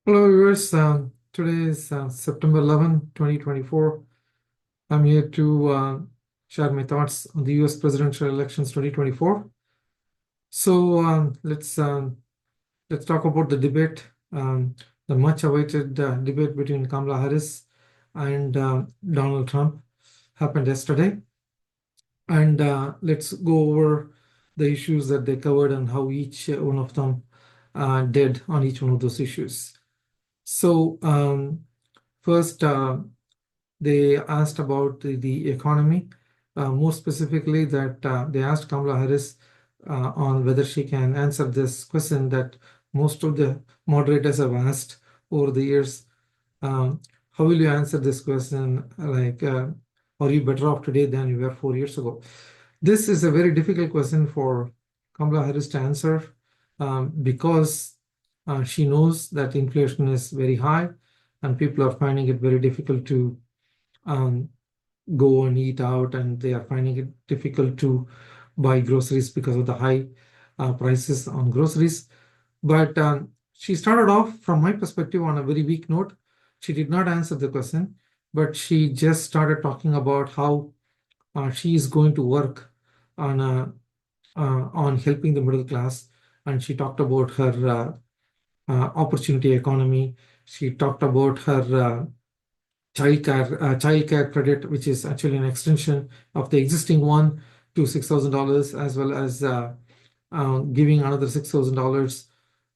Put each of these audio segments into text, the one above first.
Hello, viewers. Today is September 11, 2024. I'm here to share my thoughts on the US presidential elections 2024. So let's talk about the debate, the much-awaited debate between Kamala Harris and Donald Trump happened yesterday. And let's go over the issues that they covered and how each one of them did on each one of those issues. So first, they asked about the economy, more specifically that they asked Kamala Harris on whether she can answer this question that most of the moderators have asked over the years. How will you answer this question? Like, are you better off today than you were 4 years ago? This is a very difficult question for Kamala Harris to answer because she knows that inflation is very high and people are finding it very difficult to go and eat out, and they are finding it difficult to buy groceries because of the high prices on groceries. But she started off, from my perspective, on a very weak note. She did not answer the question, but she just started talking about how she is going to work on helping the middle class, and she talked about her opportunity economy. She talked about her childcare credit, which is actually an extension of the existing one to $6,000, as well as giving another $6,000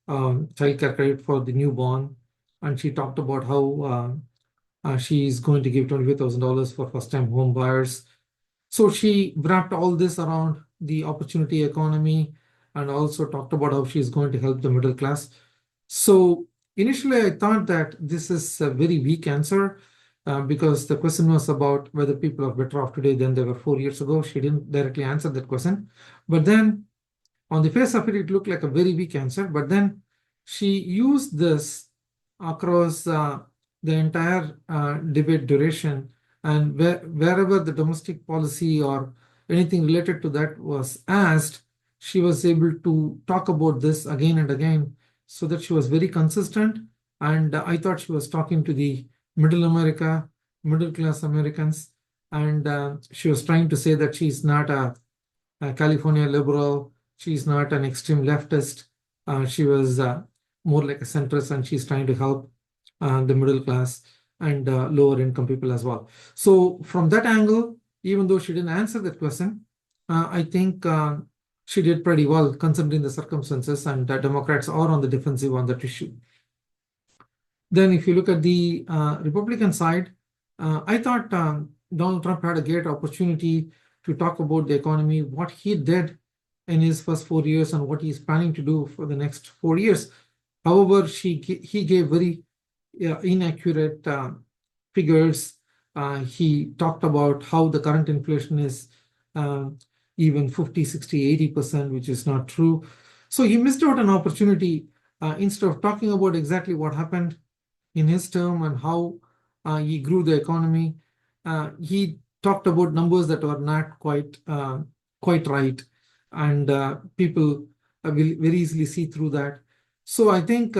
childcare credit for the newborn. And she talked about how she is going to give $25,000 for first-time home buyers. So she wrapped all this around the opportunity economy and also talked about how she's going to help the middle class. So initially, I thought that this is a very weak answer because the question was about whether people are better off today than they were 4 years ago. She didn't directly answer that question. But then on the face of it, it looked like a very weak answer. But then she used this across the entire debate duration. And wherever the domestic policy or anything related to that was asked, she was able to talk about this again and again, so that she was very consistent. And I thought she was talking to the middle class Americans. And she was trying to say that she's not a California liberal. She's not an extreme leftist. She was more like a centrist, and she's trying to help the middle class and lower income people as well. So from that angle, even though she didn't answer that question, I think she did pretty well considering the circumstances, and Democrats are on the defensive on that issue. Then if you look at the Republican side, I thought Donald Trump had a great opportunity to talk about the economy, what he did in his first 4 years and what he's planning to do for the next 4 years. However, he gave very inaccurate figures. He talked about how the current inflation is even 50, 60, 80%, which is not true. So he missed out an opportunity. Instead of talking about exactly what happened in his term and how he grew the economy, he talked about numbers that were not quite right, and people will very easily see through that. So I think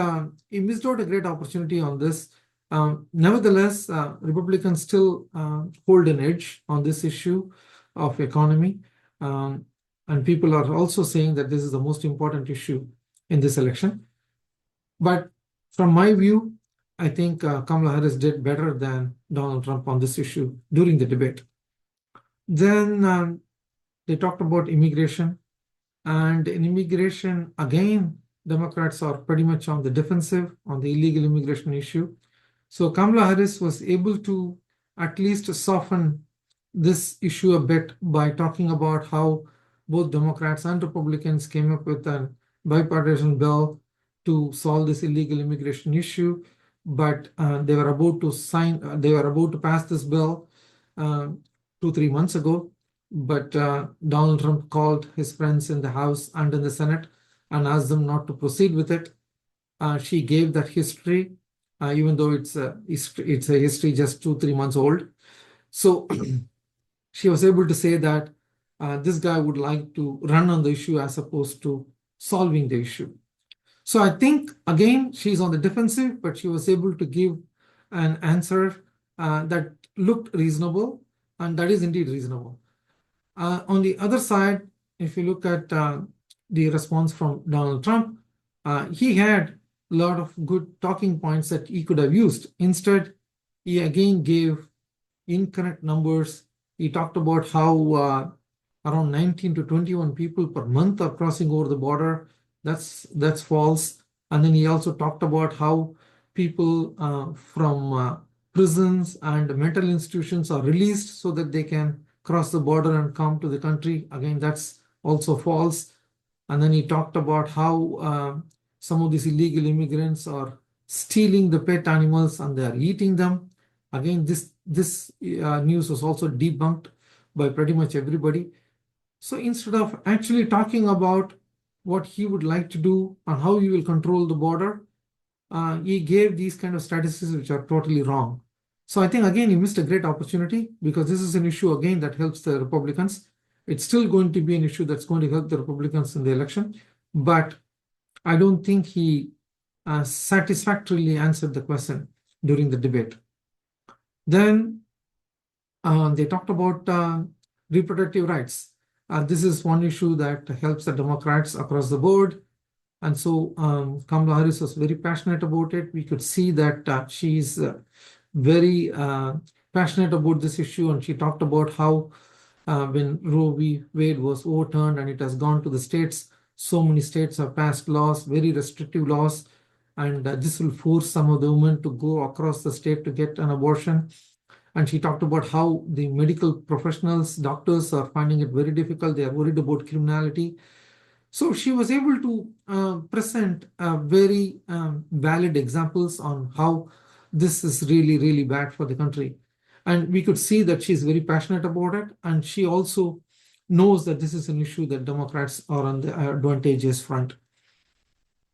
he missed out a great opportunity on this. Nevertheless, Republicans still hold an edge on this issue of economy, and people are also saying that this is the most important issue in this election. But from my view, I think Kamala Harris did better than Donald Trump on this issue during the debate. Then they talked about immigration. And in immigration, again, Democrats are pretty much on the defensive on the illegal immigration issue. So Kamala Harris was able to at least soften this issue a bit by talking about how both Democrats and Republicans came up with a bipartisan bill to solve this illegal immigration issue. But they were about to pass this bill 2-3 months ago. But Donald Trump called his friends in the House and in the Senate and asked them not to proceed with it. She gave that history, even though it's a history just 2-3 months old. So she was able to say that this guy would like to run on the issue as opposed to solving the issue. So I think, again, she's on the defensive, but she was able to give an answer that looked reasonable, and that is indeed reasonable. On the other side, if you look at the response from Donald Trump, he had a lot of good talking points that he could have used. Instead, he again gave incorrect numbers. He talked about how around 19 to 21 people per month are crossing over the border. That's false. And then he also talked about how people from prisons and mental institutions are released so that they can cross the border and come to the country. Again, that's also false. And then he talked about how some of these illegal immigrants are stealing the pet animals and they are eating them. Again, this news was also debunked by pretty much everybody. So instead of actually talking about what he would like to do and how he will control the border, he gave these kind of statistics which are totally wrong. So I think, again, he missed a great opportunity, because this is an issue, again, that helps the Republicans. It's still going to be an issue that's going to help the Republicans in the election, but I don't think he satisfactorily answered the question during the debate. Then they talked about reproductive rights. This is one issue that helps the Democrats across the board. And so Kamala Harris was very passionate about it. We could see that she's very passionate about this issue. And she talked about how when Roe v. Wade was overturned and it has gone to the states, so many states have passed laws, very restrictive laws. And this will force some of the women to go across the state to get an abortion. And she talked about how the medical professionals, doctors, are finding it very difficult. They are worried about criminality. So she was able to present very valid examples on how this is really, really bad for the country. And we could see that she's very passionate about it. And she also knows that this is an issue that Democrats are on the advantageous front.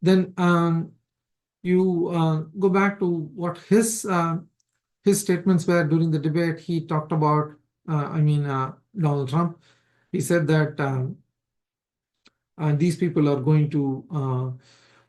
Then you go back to what his statements were during the debate. He talked about, Donald Trump. He said that these people are going to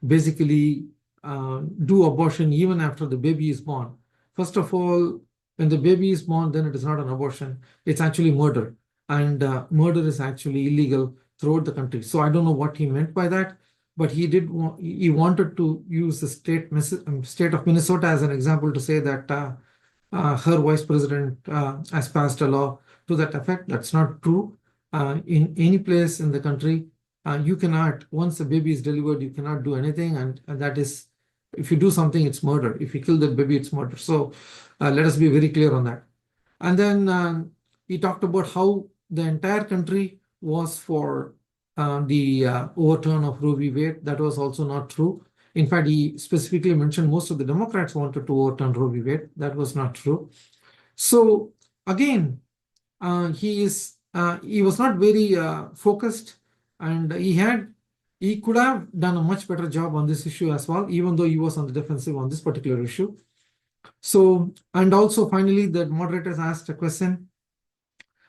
basically do abortion even after the baby is born. First of all, when the baby is born, then it is not an abortion. It's actually murder. And murder is actually illegal throughout the country. So I don't know what he meant by that, but he wanted to use the state of Minnesota as an example to say that her vice president has passed a law to that effect. That's not true. In any place in the country, you cannot, once a baby is delivered, you cannot do anything. And that is, if you do something, it's murder. If you kill that baby, it's murder. So let us be very clear on that. And then he talked about how the entire country was for the overturn of Roe v. Wade. That was also not true. In fact, he specifically mentioned most of the Democrats wanted to overturn Roe v. Wade. That was not true. So again, he was not very focused, and he could have done a much better job on this issue as well, even though he was on the defensive on this particular issue. So, and also finally, the moderators asked a question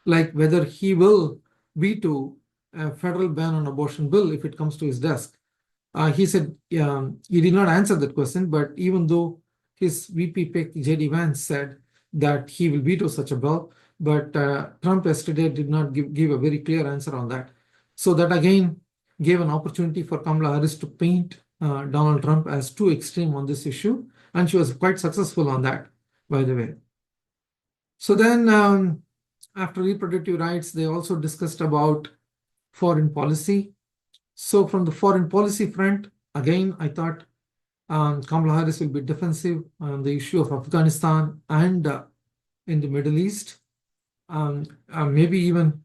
like whether he will veto a federal ban on abortion bill if it comes to his desk. He said he did not answer that question, but even though his VP pick, J.D. Vance, said that he will veto such a bill, but Trump yesterday did not give a very clear answer on that. So that again gave an opportunity for Kamala Harris to paint Donald Trump as too extreme on this issue, and she was quite successful on that, by the way. So then after reproductive rights, they also discussed about foreign policy. So from the foreign policy front, again, I thought Kamala Harris will be defensive on the issue of Afghanistan and in the Middle East, maybe even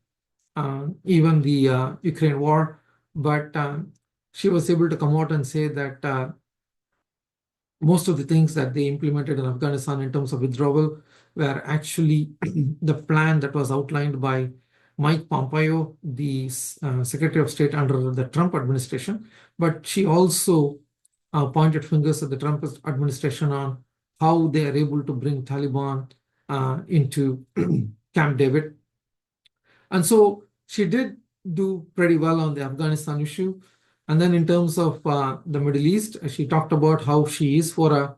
the Ukraine war. But she was able to come out and say that most of the things that they implemented in Afghanistan in terms of withdrawal were actually the plan that was outlined by Mike Pompeo, the Secretary of State under the Trump administration. But she also pointed fingers at the Trump administration on how they are able to bring Taliban into Camp David. And so she did do pretty well on the Afghanistan issue. And then in terms of the Middle East, she talked about how she is for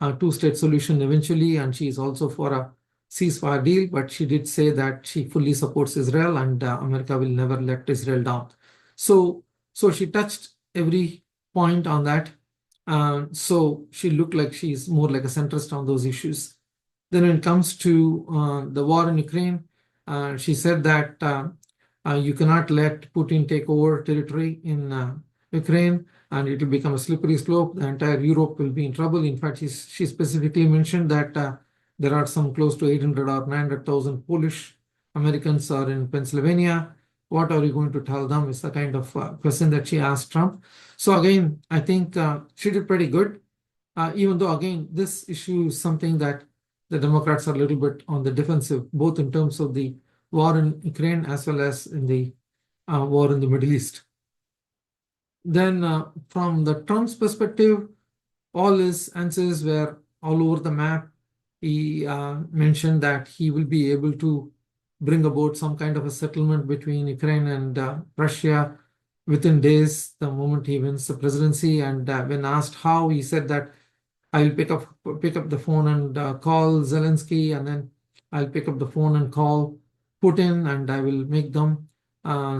a two-state solution eventually, and she is also for a ceasefire deal, but she did say that she fully supports Israel and America will never let Israel down. So she touched every point on that. So she looked like she's more like a centrist on those issues. Then when it comes to the war in Ukraine, she said that you cannot let Putin take over territory in Ukraine and it will become a slippery slope. The entire Europe will be in trouble. In fact, she specifically mentioned that there are some close to 800 or 900,000 Polish Americans are in Pennsylvania. What are you going to tell them is the kind of question that she asked Trump. So again, I think she did pretty good, even though, again, this issue is something that the Democrats are a little bit on the defensive, both in terms of the war in Ukraine as well as in the war in the Middle East. Then from the Trump's perspective, all his answers were all over the map. He mentioned that he will be able to bring about some kind of a settlement between Ukraine and Russia within days, the moment he wins the presidency. And when asked how, he said that I'll pick up the phone and call Zelensky, and then I'll pick up the phone and call Putin, and I will make them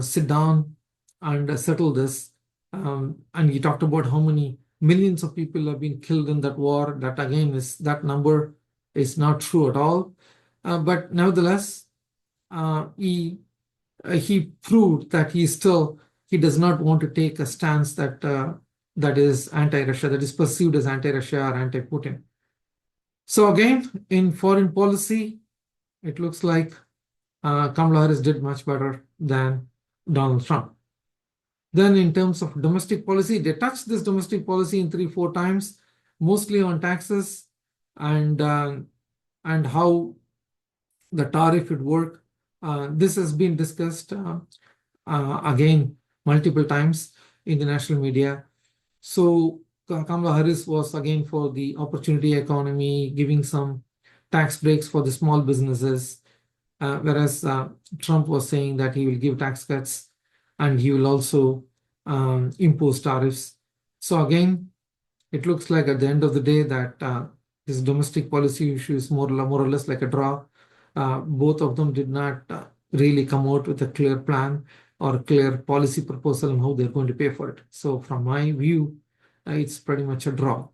sit down and settle this. And he talked about how many millions of people have been killed in that war. That again is that number is not true at all. But nevertheless, he proved that he does not want to take a stance that is anti-Russia, that is perceived as anti-Russia or anti-Putin. So again, in foreign policy, it looks like Kamala Harris did much better than Donald Trump. Then in terms of domestic policy, they touched this domestic policy in 3-4 times, mostly on taxes and how the tariff would work. This has been discussed again multiple times in the national media. So Kamala Harris was again for the opportunity economy, giving some tax breaks for the small businesses, whereas Trump was saying that he will give tax cuts and he will also impose tariffs. So again, it looks like at the end of the day that this domestic policy issue is more or less like a draw. Both of them did not really come out with a clear plan or a clear policy proposal on how they're going to pay for it. So from my view, it's pretty much a draw.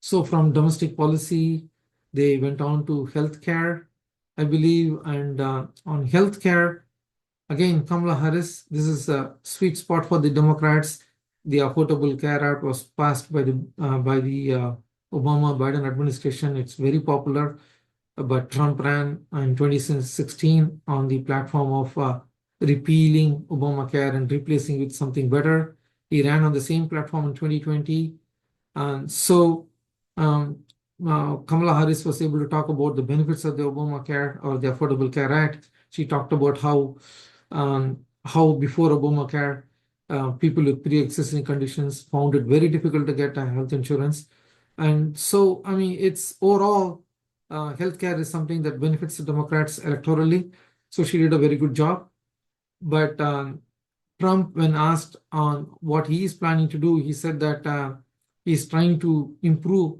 So from domestic policy, they went on to healthcare, I believe, and on healthcare, again, Kamala Harris, this is a sweet spot for the Democrats. The Affordable Care Act was passed by the Obama-Biden administration. It's very popular, but Trump ran in 2016 on the platform of repealing Obamacare and replacing it with something better. He ran on the same platform in 2020. And so Kamala Harris was able to talk about the benefits of the Obamacare or the Affordable Care Act. She talked about how before Obamacare, people with pre-existing conditions found it very difficult to get health insurance. And so, I mean, it's overall, healthcare is something that benefits the Democrats electorally. So she did a very good job. But Trump, when asked on what he is planning to do, he said that he's trying to improve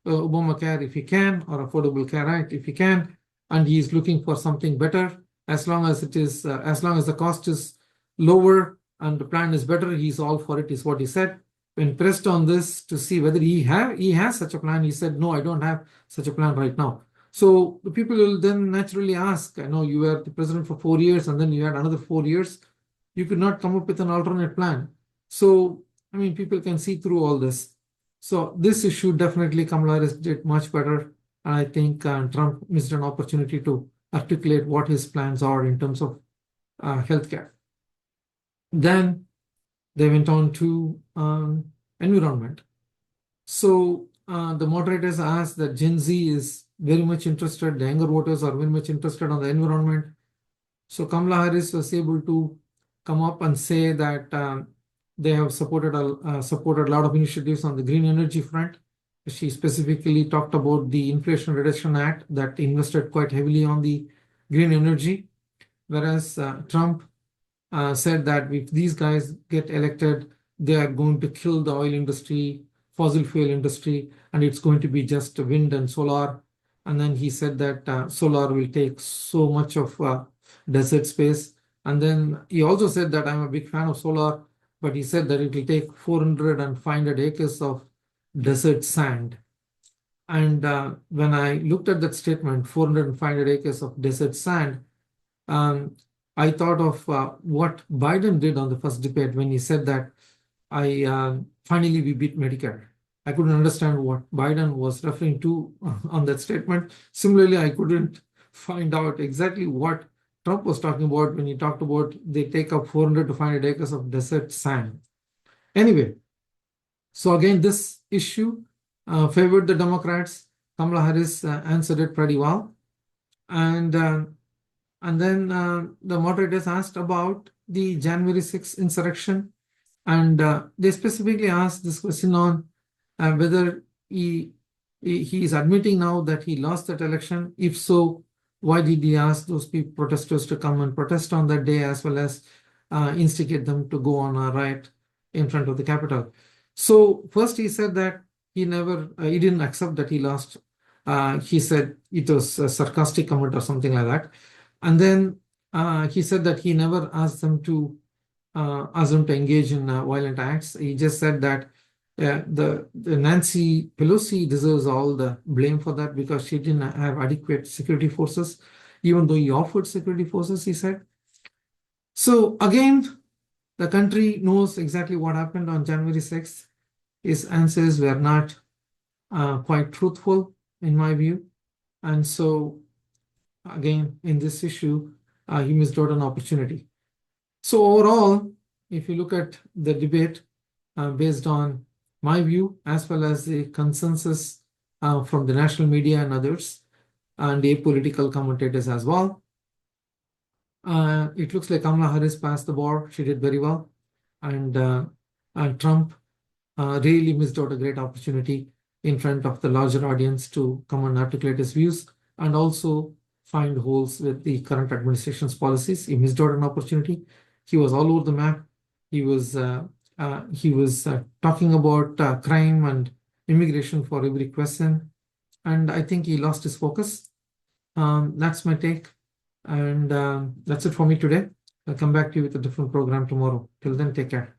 Obamacare if he can, or Affordable Care Act if he can, and he's looking for something better. As long as the cost is lower and the plan is better, he's all for it, is what he said. When pressed on this to see whether he has such a plan, he said, no, I don't have such a plan right now. So the people will then naturally ask, I know you were the president for 4 years and then you had another 4 years. You could not come up with an alternate plan. So, I mean, people can see through all this. So this issue definitely Kamala Harris did much better. And I think Trump missed an opportunity to articulate what his plans are in terms of healthcare. Then they went on to environment. So the moderators asked that Gen Z is very much interested, the younger voters are very much interested on the environment. So Kamala Harris was able to come up and say that they have supported a lot of initiatives on the green energy front. She specifically talked about the Inflation Reduction Act that invested quite heavily on the green energy, whereas Trump said that if these guys get elected, they are going to kill the oil industry, fossil fuel industry, and it's going to be just wind and solar. And then he said that solar will take so much of desert space. And then he also said that I'm a big fan of solar, but he said that it will take 400 and 500 acres of desert sand. And when I looked at that statement, 400 and 500 acres of desert sand, um, I thought of what Biden did on the first debate when he said that finally we beat Medicare. I couldn't understand what Biden was referring to on that statement. Similarly, I couldn't find out exactly what Trump was talking about when he talked about they take up 400 to 500 acres of desert sand. Anyway, so again, this issue favored the Democrats. Kamala Harris answered it pretty well. And then the moderators asked about the January 6th insurrection. And they specifically asked this question on whether he is admitting now that he lost that election. If so, why did he ask those protesters to come and protest on that day, as well as instigate them to go on a riot in front of the Capitol? So first he said that he didn't accept that he lost. He said it was a sarcastic comment or something like that. And then he said that he never asked them to engage in violent acts. He just said that the Nancy Pelosi deserves all the blame for that because she didn't have adequate security forces, even though he offered security forces, he said. So again, the country knows exactly what happened on January 6th. His answers were not quite truthful, in my view. And so, again, in this issue, he missed out an opportunity. So overall, if you look at the debate based on my view, as well as the consensus from the national media and others, and the political commentators as well, it looks like Kamala Harris passed the bar. She did very well. And Trump really missed out a great opportunity in front of the larger audience to come and articulate his views and also find holes with the current administration's policies. He missed out an opportunity. He was all over the map. He was talking about crime and immigration for every question, and I think he lost his focus. That's my take, and that's it for me today. I'll come back to you with a different program tomorrow. Till then, take care.